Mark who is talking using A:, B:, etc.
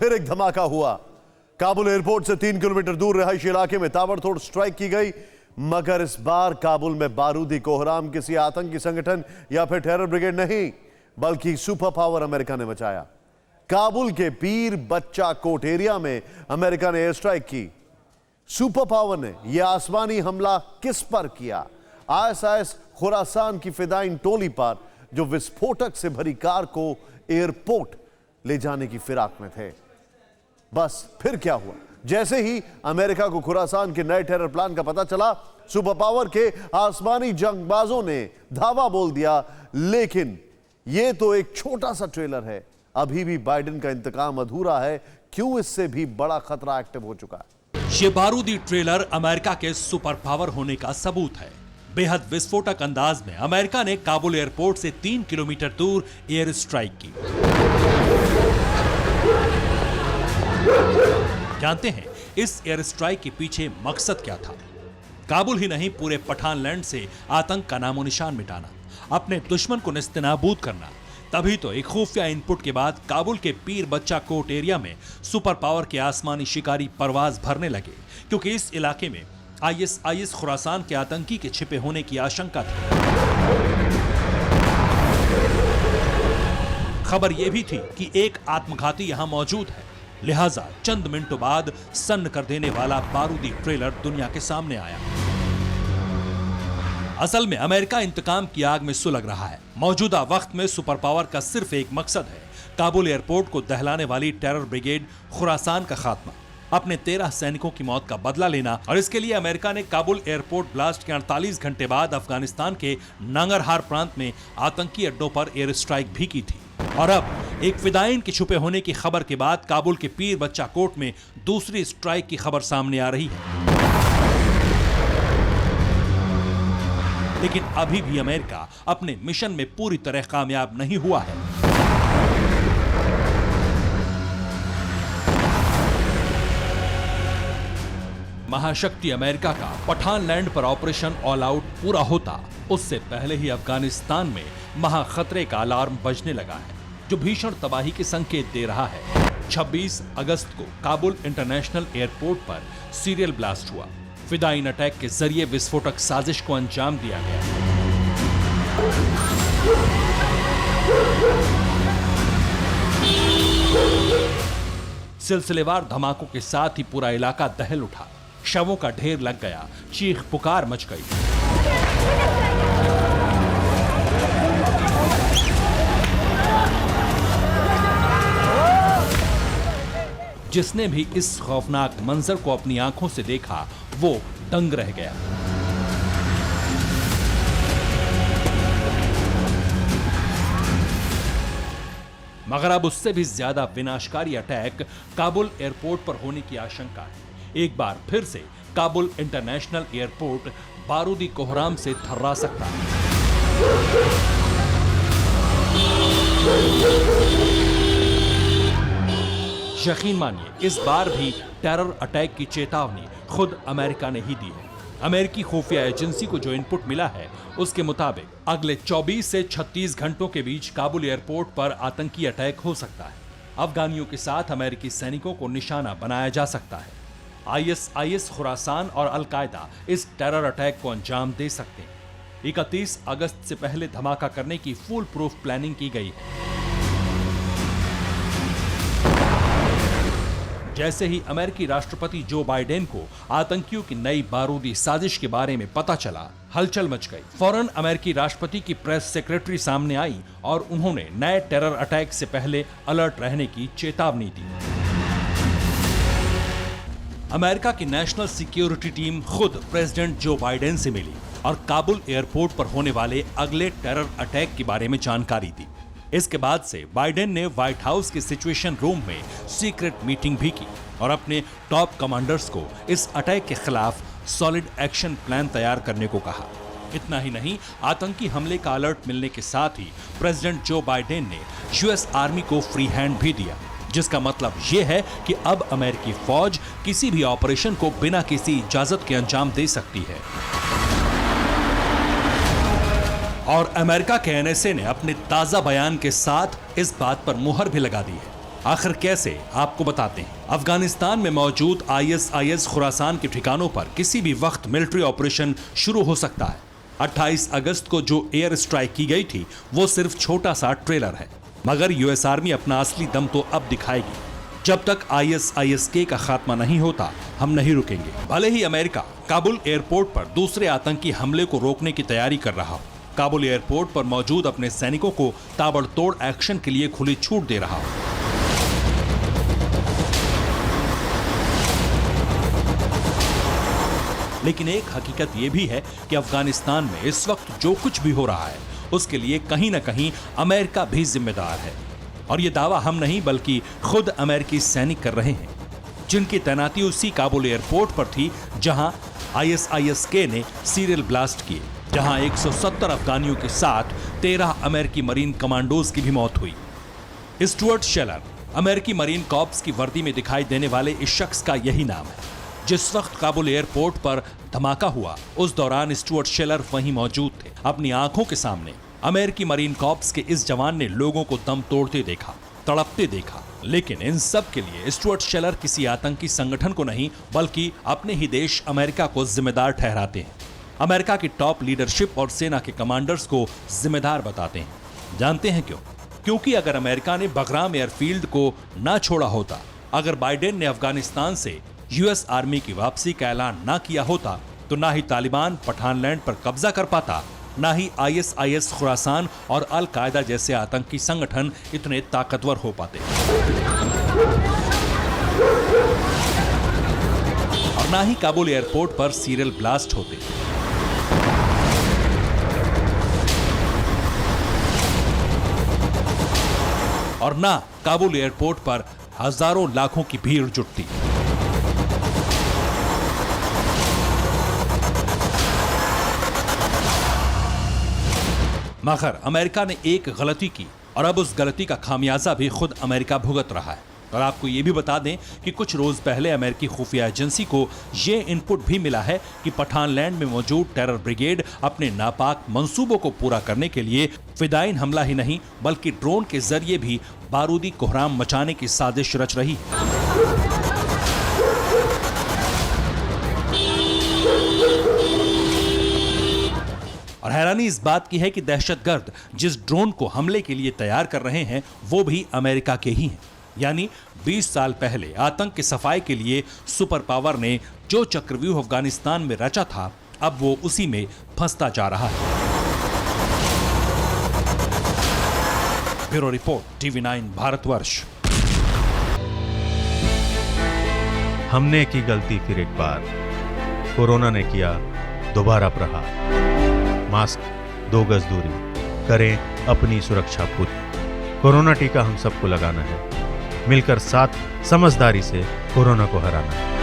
A: फिर एक धमाका हुआ। काबुल एयरपोर्ट से 3 किलोमीटर दूर रिहायशी इलाके में ताबड़तोड़ स्ट्राइक की गई, मगर इस बार काबुल में बारूदी कोहराम किसी आतंकी संगठन या फिर टेरर ब्रिगेड नहीं, बल्कि सुपर पावर अमेरिका ने मचाया। काबुल के पीर बच्चा कोट एरिया में अमेरिका ने एयर स्ट्राइक की। सुपर पावर ने यह आसमानी हमला किस पर किया? आईएसआईएस खुरासान की फिदाइन टोली पर, जो विस्फोटक से भरी कार को एयरपोर्ट ले जाने की फिराक में थे। बस फिर क्या हुआ? जैसे ही अमेरिका को खुरासान के नए टेरर प्लान का पता चला, सुपर पावर के आसमानी जंगबाजों ने धावा बोल दिया। लेकिन यह तो एक छोटा सा ट्रेलर है, अभी भी बाइडेन का इंतकाम अधूरा है। क्यों? इससे भी बड़ा खतरा एक्टिव हो चुका है।
B: ये बारूदी ट्रेलर अमेरिका के सुपर पावर होने का सबूत है। बेहद विस्फोटक अंदाज में अमेरिका ने काबुल एयरपोर्ट से 3 किलोमीटर दूर एयर स्ट्राइक की। जानते हैं इस एयर स्ट्राइक के पीछे मकसद क्या था? काबुल ही नहीं, पूरे पठान लैंड से आतंक का नामो निशान मिटाना, अपने दुश्मन को नेस्तनाबूद करना। तभी तो एक खुफिया इनपुट के बाद काबुल के पीर बच्चा कोट एरिया में सुपर पावर के आसमानी शिकारी परवाज भरने लगे, क्योंकि इस इलाके में आईएसआईएस खुरासान के आतंकी के छिपे होने की आशंका थी। खबर यह भी थी कि एक आत्मघाती यहां मौजूद है, लिहाजा चंद मिनटों बाद सन्न कर देने वाला बारूदी ट्रेलर दुनिया के सामने आया। असल में अमेरिका इंतकाम की आग में सुलग रहा है। मौजूदा वक्त में सुपर पावर का सिर्फ एक मकसद है, काबुल एयरपोर्ट को दहलाने वाली टेरर ब्रिगेड खुरासान का खात्मा, अपने 13 सैनिकों की मौत का बदला लेना। और इसके लिए अमेरिका ने काबुल एयरपोर्ट ब्लास्ट के 48 घंटे बाद अफगानिस्तान के नांगरहार प्रांत में आतंकी अड्डों पर एयर स्ट्राइक भी की थी। और अब एक फिदाइन के छुपे होने की खबर के बाद काबुल के पीर बच्चा कोट में दूसरी स्ट्राइक की खबर सामने आ रही है। लेकिन अभी भी अमेरिका अपने मिशन में पूरी तरह कामयाब नहीं हुआ है। महाशक्ति अमेरिका का पठान लैंड पर ऑपरेशन ऑल आउट पूरा होता, उससे पहले ही अफगानिस्तान में महाखतरे का अलार्म बजने लगा है, जो भीषण तबाही के संकेत दे रहा है। 26 अगस्त को काबुल इंटरनेशनल एयरपोर्ट पर सीरियल ब्लास्ट हुआ। फिदाइन अटैक के जरिए विस्फोटक साजिश को अंजाम दिया गया। सिलसिलेवार धमाकों के साथ ही पूरा इलाका दहल उठा, शवों का ढेर लग गया, चीख पुकार मच गई। जिसने भी इस खौफनाक मंजर को अपनी आंखों से देखा, वो दंग रह गया। मगर अब उससे भी ज्यादा विनाशकारी अटैक काबुल एयरपोर्ट पर होने की आशंका है। एक बार फिर से काबुल इंटरनेशनल एयरपोर्ट बारूदी कोहराम से थर्रा सकता है। यकीन मानिए, इस बार भी टेरर अटैक की चेतावनी खुद अमेरिका ने ही दी है। अमेरिकी खुफिया एजेंसी को जो इनपुट मिला है, उसके मुताबिक अगले 24 से 36 घंटों के बीच काबुल एयरपोर्ट पर आतंकी अटैक हो सकता है। अफगानियों के साथ अमेरिकी सैनिकों को निशाना बनाया जा सकता है। आईएसआईएस खुरासान और अल-कायदा इस टेरर अटैक को अंजाम दे सकते हैं। 31 अगस्त से पहले धमाका करने की फुल प्रूफ प्लानिंग की गई है। जैसे ही अमेरिकी राष्ट्रपति जो बाइडेन को आतंकियों की नई बारूदी साजिश के बारे में पता चला, हलचल मच गई। फौरन अमेरिकी राष्ट्रपति की प्रेस सेक्रेटरी सामने आई और उन्होंने नए टेरर अटैक से पहले अलर्ट रहने की चेतावनी दी। अमेरिका की नेशनल सिक्योरिटी टीम खुद प्रेसिडेंट जो बाइडेन से मिली और काबुल एयरपोर्ट पर होने वाले अगले टेरर अटैक के बारे में जानकारी दी। इसके बाद से बाइडेन ने व्हाइट हाउस के सिचुएशन रूम में सीक्रेट मीटिंग भी की और अपने टॉप कमांडर्स को इस अटैक के खिलाफ सॉलिड एक्शन प्लान तैयार करने को कहा। इतना ही नहीं, आतंकी हमले का अलर्ट मिलने के साथ ही प्रेसिडेंट जो बाइडेन ने यूएस आर्मी को फ्री हैंड भी दिया, जिसका मतलब यह है कि अब अमेरिकी फौज किसी भी ऑपरेशन को बिना किसी इजाजत के अंजाम दे सकती है। और अमेरिका के एनएसए ने अपने ताजा बयान के साथ इस बात पर मुहर भी लगा दी है। आखिर कैसे, आपको बताते हैं। अफगानिस्तान में मौजूद ISIS खुरासान के ठिकानों पर किसी भी वक्त मिलिट्री ऑपरेशन शुरू हो सकता है। 28 अगस्त को जो एयर स्ट्राइक की गई थी वो सिर्फ छोटा सा ट्रेलर है, मगर यूएस आर्मी अपना असली दम तो अब दिखाएगी। जब तक ISIS का खात्मा नहीं होता हम नहीं रुकेंगे। भले ही अमेरिका काबुल एयरपोर्ट पर दूसरे आतंकी हमले को रोकने की तैयारी कर रहा हो, काबुल एयरपोर्ट पर मौजूद अपने सैनिकों को ताबड़तोड़ एक्शन के लिए खुली छूट दे रहा हो। लेकिन एक हकीकत यह भी है कि अफगानिस्तान में इस वक्त जो कुछ भी हो रहा है उसके लिए कहीं ना कहीं अमेरिका भी जिम्मेदार है। और यह दावा हम नहीं बल्कि खुद अमेरिकी सैनिक कर रहे हैं, जिनकी तैनाती उसी काबुल एयरपोर्ट पर थी जहां ISIS ने सीरियल ब्लास्ट किए, जहां 170 अफगानियों के साथ 13 अमेरिकी मरीन कमांडोज की भी मौत हुई। स्टुअर्ट शेलर, अमेरिकी मरीन कॉर्प्स की वर्दी में दिखाई देने वाले इस शख्स का यही नाम है। जिस वक्त काबुल एयरपोर्ट पर धमाका हुआ उस दौरान स्टुअर्ट शेलर वहीं मौजूद थे। अपनी आंखों के सामने अमेरिकी मरीन कॉर्प्स के इस जवान ने लोगों को दम तोड़ते देखा, तड़पते देखा। लेकिन इन सब के लिए स्टुअर्ट शेलर किसी आतंकी संगठन को नहीं बल्कि अपने ही देश अमेरिका को जिम्मेदार ठहराते हैं। अमेरिका की टॉप लीडरशिप और सेना के कमांडर्स को जिम्मेदार बताते हैं। जानते हैं क्यों? क्योंकि अगर अमेरिका ने बगराम एयरफील्ड को ना छोड़ा होता, अगर बाइडेन ने अफगानिस्तान से यूएस आर्मी की वापसी का ऐलान ना किया होता, तो ना ही तालिबान पठानलैंड पर कब्जा कर पाता, ना ही ISIS खुरासान और अल कायदा जैसे आतंकी संगठन इतने ताकतवर हो पाते, और ना ही काबुल एयरपोर्ट पर सीरियल ब्लास्ट होते। और ना काबुल एयरपोर्ट पर हजारों लाखों की भीड़ जुटती। मगर अमेरिका ने एक गलती की और अब उस गलती का खामियाजा भी खुद अमेरिका भुगत रहा है। और आपको ये भी बता दें कि कुछ रोज पहले अमेरिकी खुफिया एजेंसी को ये इनपुट भी मिला है कि पठानलैंड में मौजूद टेरर ब्रिगेड अपने नापाक मंसूबों को पूरा करने के लिए फिदायीन हमला ही नहीं बल्कि ड्रोन के जरिए भी बारूदी कोहराम मचाने की साजिश रच रही है। और हैरानी इस बात की है कि दहशतगर्द जिस ड्रोन को हमले के लिए तैयार कर रहे हैं वो भी अमेरिका के ही हैं। यानी 20 साल पहले आतंक की सफाई के लिए सुपर पावर ने जो चक्रव्यूह अफगानिस्तान में रचा था, अब वो उसी में फंसता जा रहा है। Bureau report, TV9 Bharatvarsh.
C: हमने की गलती फिर एक बार, कोरोना ने किया दोबारा प्रहार। मास्क, 2 गज दूरी, करें अपनी सुरक्षा पूरी। कोरोना टीका हम सबको लगाना है, मिलकर साथ समझदारी से कोरोना को हराना है।